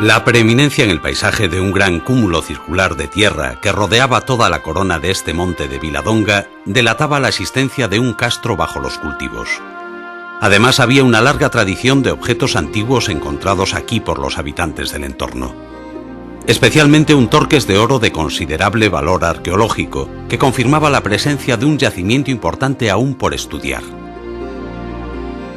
La preeminencia en el paisaje de un gran cúmulo circular de tierra que rodeaba toda la corona de este monte de Viladonga delataba la existencia de un castro bajo los cultivos. Además, había una larga tradición de objetos antiguos encontrados aquí por los habitantes del entorno. Especialmente un torques de oro de considerable valor arqueológico, que confirmaba la presencia de un yacimiento importante aún por estudiar.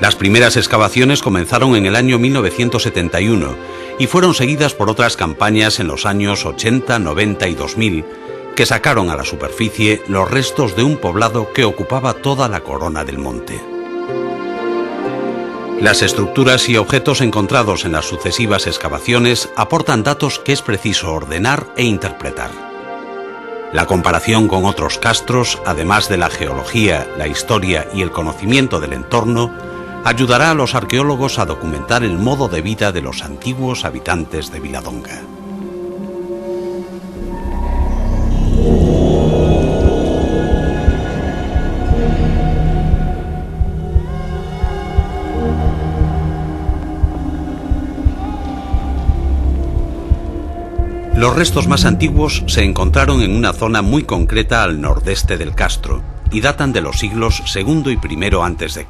Las primeras excavaciones comenzaron en el año 1971 y fueron seguidas por otras campañas en los años 80, 90 y 2000, que sacaron a la superficie los restos de un poblado que ocupaba toda la corona del monte. Las estructuras y objetos encontrados en las sucesivas excavaciones aportan datos que es preciso ordenar e interpretar. La comparación con otros castros, además de la geología, la historia y el conocimiento del entorno, ayudará a los arqueólogos a documentar el modo de vida de los antiguos habitantes de Viladonga. Los restos más antiguos se encontraron en una zona muy concreta al nordeste del castro y datan de los siglos II y I a.C.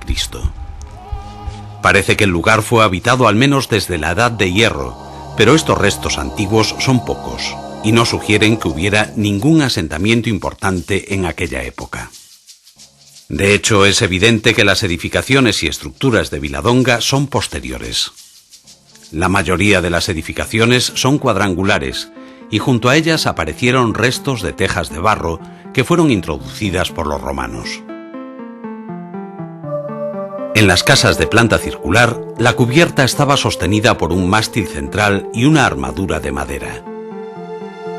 Parece que el lugar fue habitado al menos desde la Edad de Hierro, pero estos restos antiguos son pocos y no sugieren que hubiera ningún asentamiento importante en aquella época. De hecho, es evidente que las edificaciones y estructuras de Viladonga son posteriores. La mayoría de las edificaciones son cuadrangulares y junto a ellas aparecieron restos de tejas de barro que fueron introducidas por los romanos. En las casas de planta circular, la cubierta estaba sostenida por un mástil central y una armadura de madera.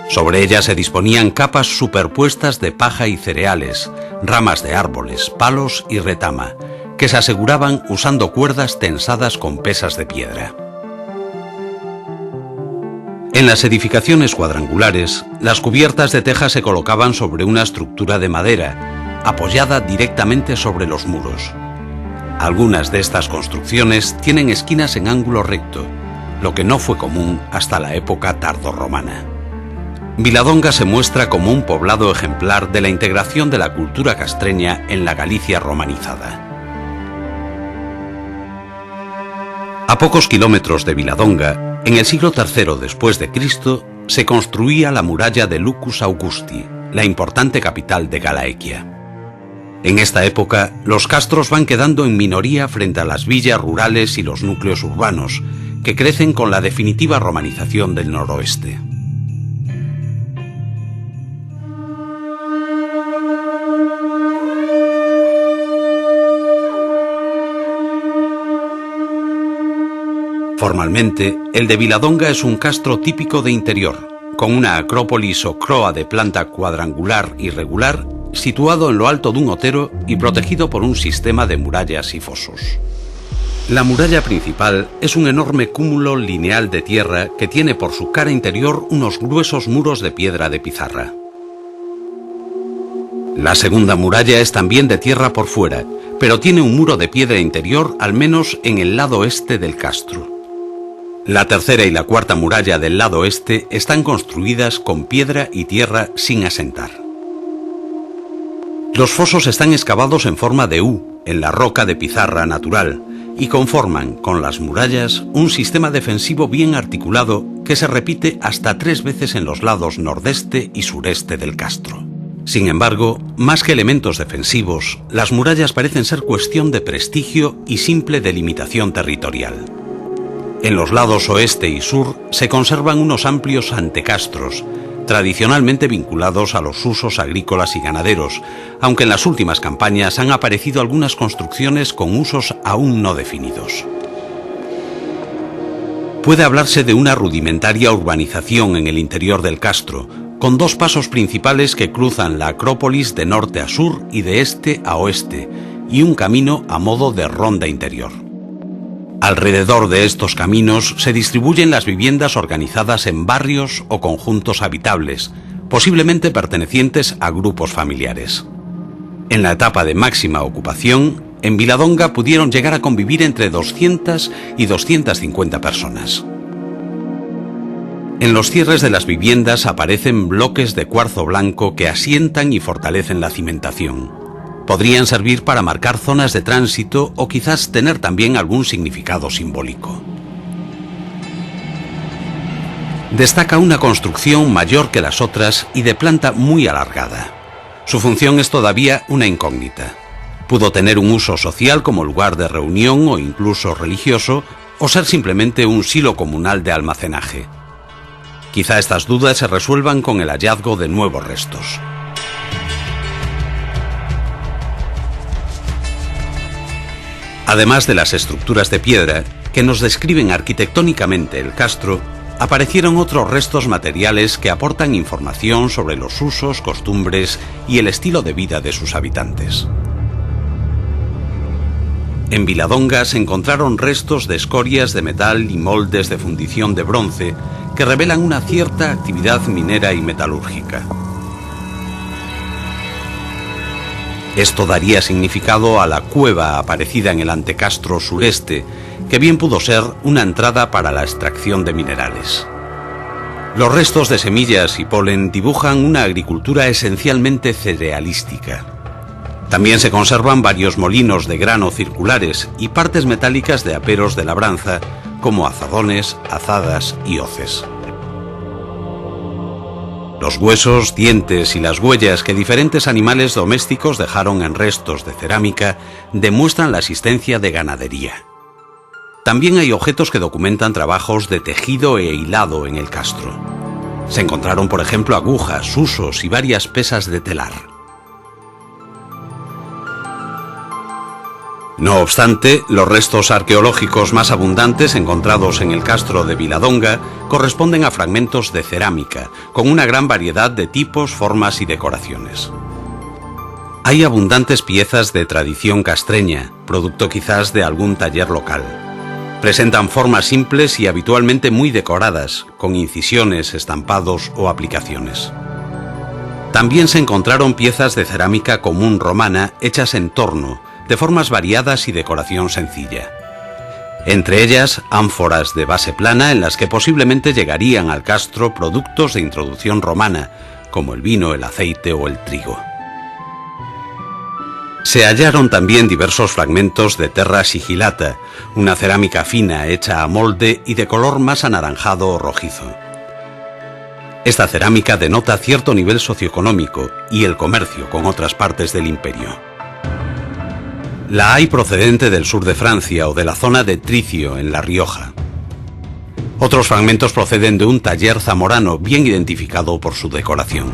Sobre ella se disponían capas superpuestas de paja y cereales, ramas de árboles, palos y retama, que se aseguraban usando cuerdas tensadas con pesas de piedra. En las edificaciones cuadrangulares, las cubiertas de teja se colocaban sobre una estructura de madera, apoyada directamente sobre los muros. Algunas de estas construcciones tienen esquinas en ángulo recto, lo que no fue común hasta la época tardorromana. Viladonga se muestra como un poblado ejemplar de la integración de la cultura castreña en la Galicia romanizada. A pocos kilómetros de Viladonga, en el siglo III después de Cristo, se construía la muralla de Lucus Augusti, la importante capital de Galaequia. En esta época, los castros van quedando en minoría frente a las villas rurales y los núcleos urbanos, que crecen con la definitiva romanización del noroeste. Formalmente, el de Viladonga es un castro típico de interior, con una acrópolis o croa de planta cuadrangular irregular, situado en lo alto de un otero y protegido por un sistema de murallas y fosos. La muralla principal es un enorme cúmulo lineal de tierra que tiene por su cara interior unos gruesos muros de piedra de pizarra. La segunda muralla es también de tierra por fuera, pero tiene un muro de piedra interior al menos en el lado este del castro. La tercera y la cuarta muralla del lado este están construidas con piedra y tierra sin asentar. Los fosos están excavados en forma de U, en la roca de pizarra natural, y conforman, con las murallas, un sistema defensivo bien articulado que se repite hasta 3 veces en los lados nordeste y sureste del castro. Sin embargo, más que elementos defensivos, las murallas parecen ser cuestión de prestigio y simple delimitación territorial. En los lados oeste y sur se conservan unos amplios antecastros, tradicionalmente vinculados a los usos agrícolas y ganaderos, aunque en las últimas campañas han aparecido algunas construcciones con usos aún no definidos. Puede hablarse de una rudimentaria urbanización en el interior del castro, con 2 pasos principales que cruzan la acrópolis de norte a sur y de este a oeste, y un camino a modo de ronda interior. Alrededor de estos caminos se distribuyen las viviendas organizadas en barrios o conjuntos habitables, posiblemente pertenecientes a grupos familiares. En la etapa de máxima ocupación, en Viladonga pudieron llegar a convivir entre 200 y 250 personas. En los cierres de las viviendas aparecen bloques de cuarzo blanco que asientan y fortalecen la cimentación. Podrían servir para marcar zonas de tránsito o quizás tener también algún significado simbólico. Destaca una construcción mayor que las otras y de planta muy alargada. Su función es todavía una incógnita. Pudo tener un uso social como lugar de reunión o incluso religioso, o ser simplemente un silo comunal de almacenaje. Quizá estas dudas se resuelvan con el hallazgo de nuevos restos. Además de las estructuras de piedra que nos describen arquitectónicamente el castro, aparecieron otros restos materiales que aportan información sobre los usos, costumbres y el estilo de vida de sus habitantes. En Viladonga se encontraron restos de escorias de metal y moldes de fundición de bronce que revelan una cierta actividad minera y metalúrgica. Esto daría significado a la cueva aparecida en el antecastro sureste, que bien pudo ser una entrada para la extracción de minerales. Los restos de semillas y polen dibujan una agricultura esencialmente cerealística. También se conservan varios molinos de grano circulares y partes metálicas de aperos de labranza, como azadones, azadas y hoces. Los huesos, dientes y las huellas que diferentes animales domésticos dejaron en restos de cerámica demuestran la existencia de ganadería. También hay objetos que documentan trabajos de tejido e hilado en el castro. Se encontraron, por ejemplo, agujas, husos y varias pesas de telar. No obstante, los restos arqueológicos más abundantes encontrados en el castro de Viladonga corresponden a fragmentos de cerámica, con una gran variedad de tipos, formas y decoraciones. Hay abundantes piezas de tradición castreña, producto quizás de algún taller local. Presentan formas simples y habitualmente muy decoradas, con incisiones, estampados o aplicaciones. También se encontraron piezas de cerámica común romana hechas en torno, de formas variadas y decoración sencilla. Entre ellas, ánforas de base plana en las que posiblemente llegarían al castro productos de introducción romana, como el vino, el aceite o el trigo. Se hallaron también diversos fragmentos de terra sigillata, una cerámica fina hecha a molde y de color más anaranjado o rojizo. Esta cerámica denota cierto nivel socioeconómico y el comercio con otras partes del imperio. La hay procedente del sur de Francia o de la zona de Tricio, en La Rioja. Otros fragmentos proceden de un taller zamorano bien identificado por su decoración.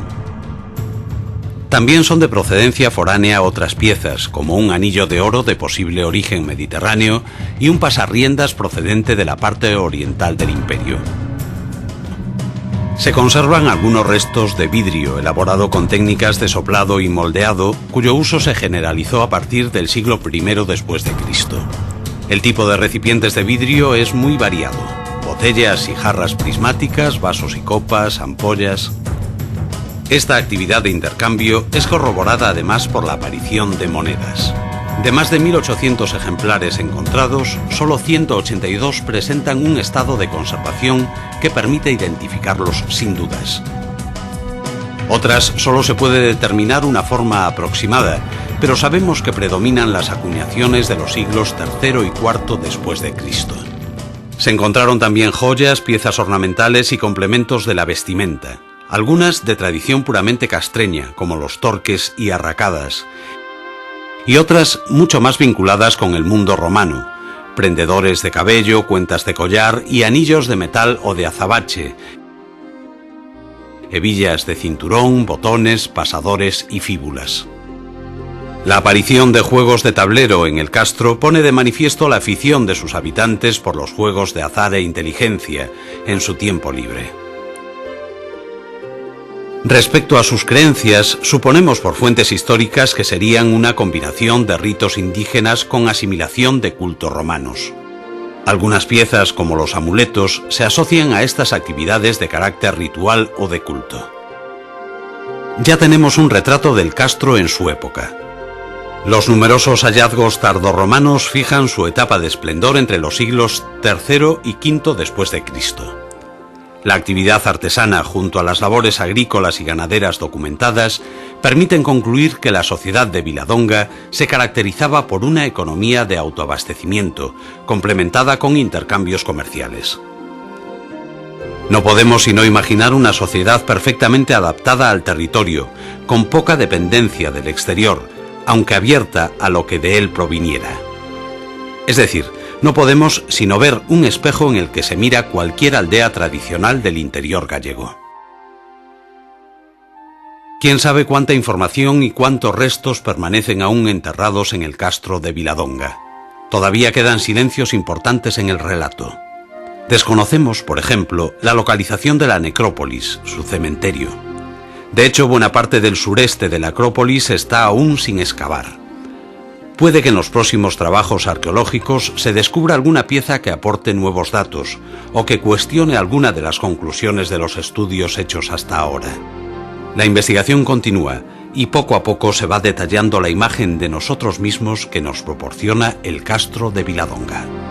También son de procedencia foránea otras piezas, como un anillo de oro de posible origen mediterráneo y un pasarriendas procedente de la parte oriental del imperio. Se conservan algunos restos de vidrio elaborado con técnicas de soplado y moldeado, cuyo uso se generalizó a partir del siglo I después de Cristo. El tipo de recipientes de vidrio es muy variado: botellas y jarras prismáticas, vasos y copas, ampollas. Esta actividad de intercambio es corroborada además por la aparición de monedas. De más de 1.800 ejemplares encontrados, solo 182 presentan un estado de conservación que permite identificarlos sin dudas. Otras solo se puede determinar una forma aproximada, pero sabemos que predominan las acuñaciones de los siglos III y IV después de Cristo. Se encontraron también joyas, piezas ornamentales y complementos de la vestimenta, algunas de tradición puramente castreña, como los torques y arracadas, y otras mucho más vinculadas con el mundo romano: prendedores de cabello, cuentas de collar y anillos de metal o de azabache, hebillas de cinturón, botones, pasadores y fíbulas. La aparición de juegos de tablero en el castro pone de manifiesto la afición de sus habitantes por los juegos de azar e inteligencia en su tiempo libre. Respecto a sus creencias, suponemos por fuentes históricas que serían una combinación de ritos indígenas con asimilación de cultos romanos. Algunas piezas, como los amuletos, se asocian a estas actividades de carácter ritual o de culto. Ya tenemos un retrato del castro en su época. Los numerosos hallazgos tardorromanos fijan su etapa de esplendor entre los siglos III y V después de Cristo. La actividad artesana, junto a las labores agrícolas y ganaderas documentadas, permiten concluir que la sociedad de Viladonga se caracterizaba por una economía de autoabastecimiento, complementada con intercambios comerciales. No podemos sino imaginar una sociedad perfectamente adaptada al territorio, con poca dependencia del exterior, aunque abierta a lo que de él proviniera. Es decir, no podemos sino ver un espejo en el que se mira cualquier aldea tradicional del interior gallego. ¿Quién sabe cuánta información y cuántos restos permanecen aún enterrados en el castro de Viladonga? Todavía quedan silencios importantes en el relato. Desconocemos, por ejemplo, la localización de la necrópolis, su cementerio. De hecho, buena parte del sureste de la Acrópolis está aún sin excavar. Puede que en los próximos trabajos arqueológicos se descubra alguna pieza que aporte nuevos datos o que cuestione alguna de las conclusiones de los estudios hechos hasta ahora. La investigación continúa y poco a poco se va detallando la imagen de nosotros mismos que nos proporciona el castro de Viladonga.